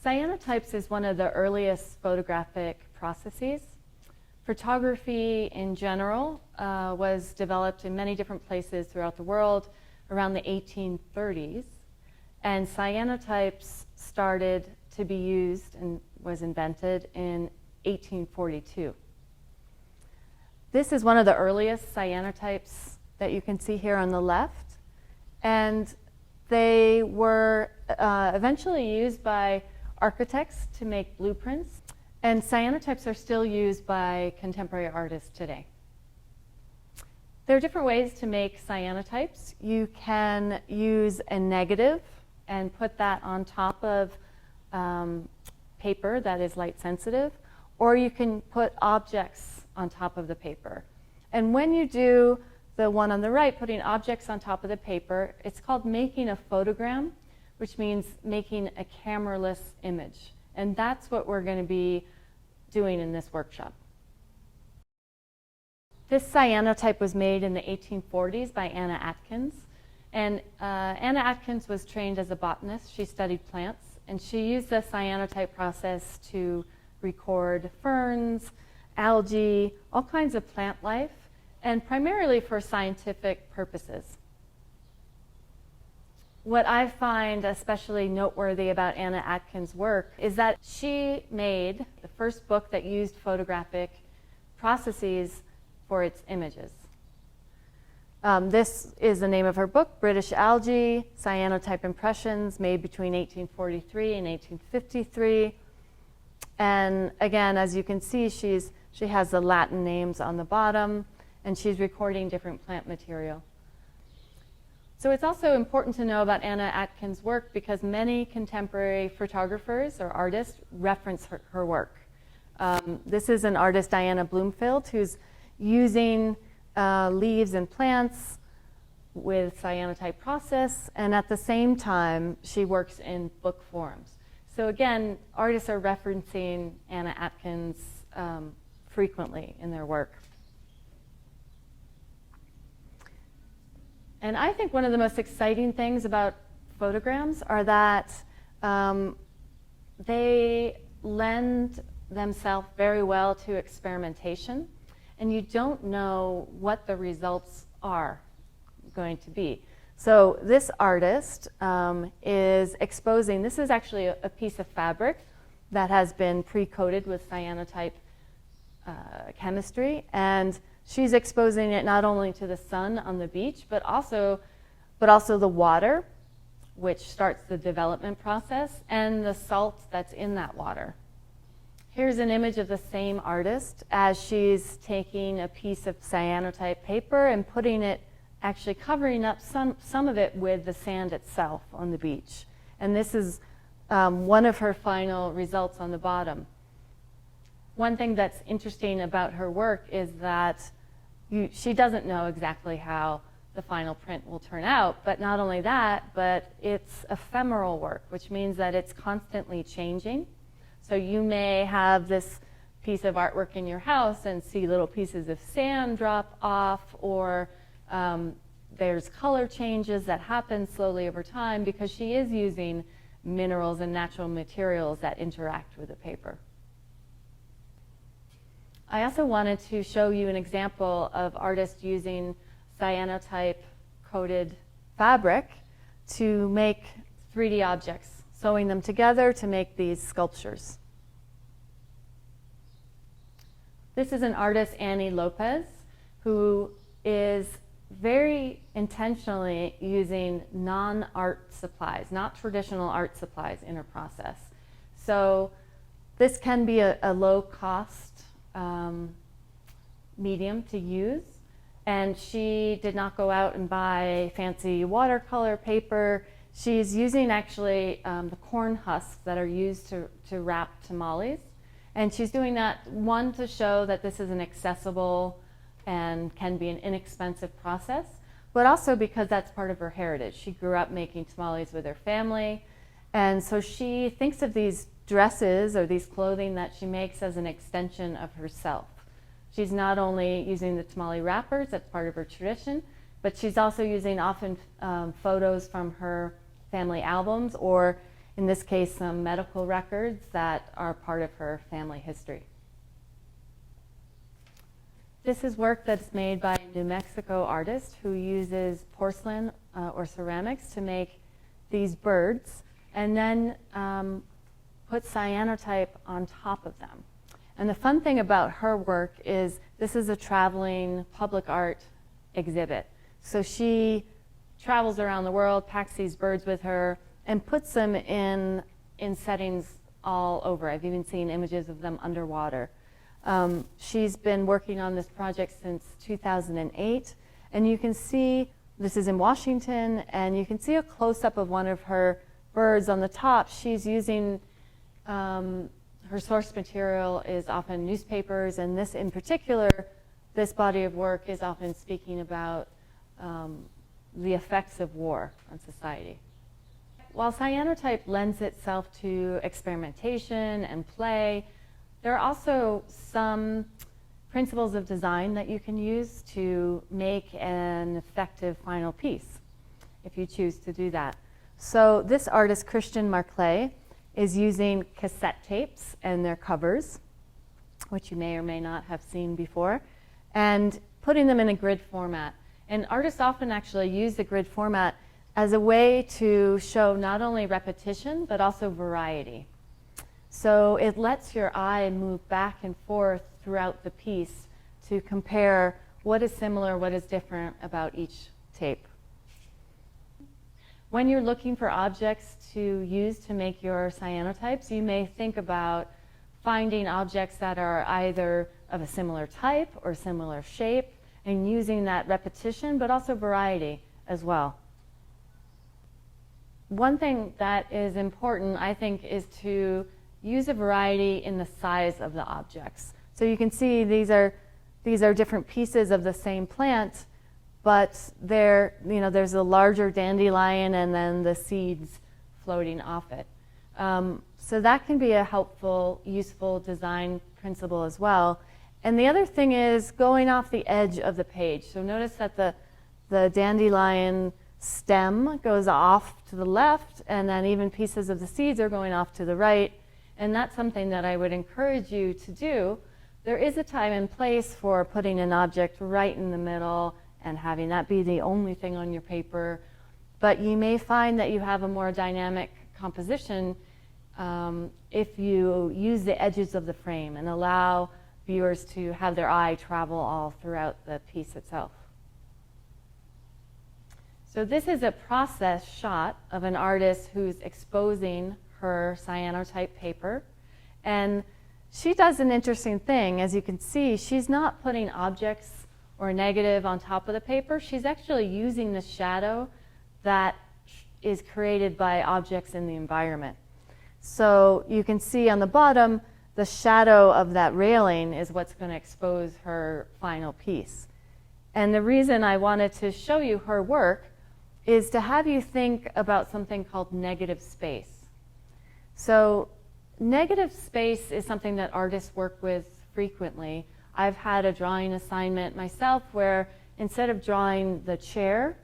Cyanotypes is one of the earliest photographic processes. Photography in general was developed in many different places throughout the world around the 1830s. And cyanotypes started to be used and was invented in 1842. This is one of the earliest cyanotypes that you can see here on the left. And they were eventually used by architects to make blueprints. And cyanotypes are still used by contemporary artists today. There are different ways to make cyanotypes. You can use a negative and put that on top of paper that is light sensitive, or you can put objects on top of the paper. And when you do the one on the right, putting objects on top of the paper, it's called making a photogram, which means making a cameraless image. And that's what we're going to be doing in this workshop. This cyanotype was made in the 1840s by Anna Atkins. And Anna Atkins was trained as a botanist. She studied plants. And she used the cyanotype process to record ferns, algae, all kinds of plant life, and primarily for scientific purposes. What I find especially noteworthy about Anna Atkins' work is that she made the first book that used photographic processes for its images. This is the name of her book, British Algae, Cyanotype Impressions, made between 1843 and 1853. And again, as you can see, she has the Latin names on the bottom, and she's recording different plant material. So it's also important to know about Anna Atkins' work because many contemporary photographers or artists reference her work. This is an artist, Diana Bloomfield, who's using leaves and plants with cyanotype process, and at the same time, she works in book forms. So again, artists are referencing Anna Atkins frequently in their work. And I think one of the most exciting things about photograms are that they lend themselves very well to experimentation, and you don't know what the results are going to be. So this artist is exposing, this is actually a piece of fabric that has been pre-coated with cyanotype chemistry, and she's exposing it not only to the sun on the beach, but also the water, which starts the development process, and the salt that's in that water. Here's an image of the same artist as she's taking a piece of cyanotype paper and putting it, actually covering up some of it with the sand itself on the beach. And this is one of her final results on the bottom. One thing that's interesting about her work is that she doesn't know exactly how the final print will turn out, but not only that, but it's ephemeral work, which means that it's constantly changing. So you may have this piece of artwork in your house and see little pieces of sand drop off, or there's color changes that happen slowly over time because she is using minerals and natural materials that interact with the paper. I also wanted to show you an example of artists using cyanotype coated fabric to make 3D objects, sewing them together to make these sculptures. This is an artist, Annie Lopez, who is very intentionally using non-art supplies, not traditional art supplies in her process. So this can be a low-cost medium to use, and she did not go out and buy fancy watercolor paper. She's using actually the corn husks that are used to wrap tamales, and she's doing that, one, to show that this is an accessible and can be an inexpensive process, but also because that's part of her heritage. She grew up making tamales with her family, and so she thinks of these dresses or these clothing that she makes as an extension of herself. She's not only using the tamale wrappers, that's part of her tradition, but she's also using often photos from her family albums, or in this case, some medical records that are part of her family history. This is work that's made by a New Mexico artist who uses porcelain or ceramics to make these birds and then put cyanotype on top of them. And the fun thing about her work is this is a traveling public art exhibit. So she travels around the world, packs these birds with her, and puts them in settings all over. I've even seen images of them underwater. She's been working on this project since 2008, and you can see, this is in Washington, and you can see a close-up of one of her birds on the top. She's using, her source material is often newspapers, and this in particular, this body of work is often speaking about the effects of war on society. While cyanotype lends itself to experimentation and play, there are also some principles of design that you can use to make an effective final piece, if you choose to do that. So this artist, Christian Marclay, is using cassette tapes and their covers, which you may or may not have seen before, and putting them in a grid format. And artists often actually use the grid format as a way to show not only repetition, but also variety. So it lets your eye move back and forth throughout the piece to compare what is similar, what is different about each tape. When you're looking for objects to use to make your cyanotypes, you may think about finding objects that are either of a similar type or similar shape and using that repetition, but also variety as well. One thing that is important, I think, is to use a variety in the size of the objects. So you can see these are different pieces of the same plant, but there's a larger dandelion and then the seeds floating off it. So that can be a helpful, useful design principle as well. And the other thing is going off the edge of the page. So notice that the dandelion stem goes off to the left, and then even pieces of the seeds are going off to the right. And that's something that I would encourage you to do. There is a time and place for putting an object right in the middle and having that be the only thing on your paper. But you may find that you have a more dynamic composition if you use the edges of the frame and allow viewers to have their eye travel all throughout the piece itself. So this is a process shot of an artist who's exposing her cyanotype paper. And she does an interesting thing. As you can see, she's not putting objects or negative on top of the paper. She's actually using the shadow that is created by objects in the environment. So you can see on the bottom, the shadow of that railing is what's going to expose her final piece. And the reason I wanted to show you her work is to have you think about something called negative space. So negative space is something that artists work with frequently. I've had a drawing assignment myself where instead of drawing the chair,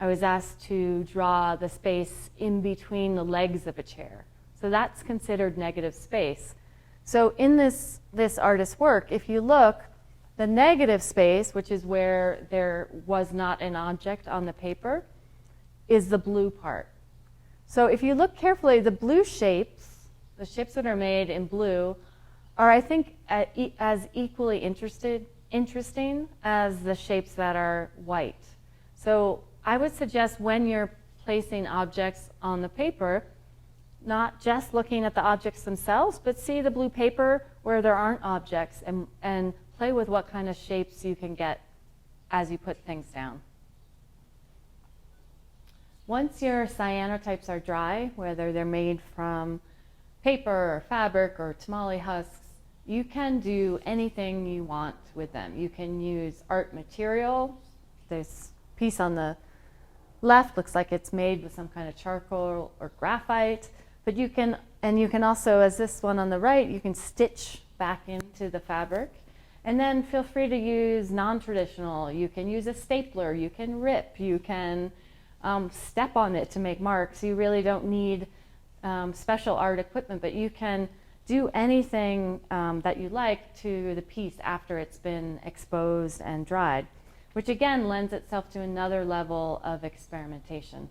I was asked to draw the space in between the legs of a chair. So that's considered negative space. So in this artist's work, if you look, the negative space, which is where there was not an object on the paper, is the blue part. So if you look carefully, the blue shapes, the shapes that are made in blue, are, I think, as equally interesting as the shapes that are white. So I would suggest when you're placing objects on the paper, not just looking at the objects themselves, but see the blue paper where there aren't objects and play with what kind of shapes you can get as you put things down. Once your cyanotypes are dry, whether they're made from paper or fabric or tamale husks, you can do anything you want with them. You can use art material. This piece on the left looks like it's made with some kind of charcoal or graphite. But you can also, as this one on the right, you can stitch back into the fabric. And then feel free to use non-traditional. You can use a stapler, you can rip, you can step on it to make marks. You really don't need special art equipment, but you can do anything that you like to the piece after it's been exposed and dried, which again lends itself to another level of experimentation.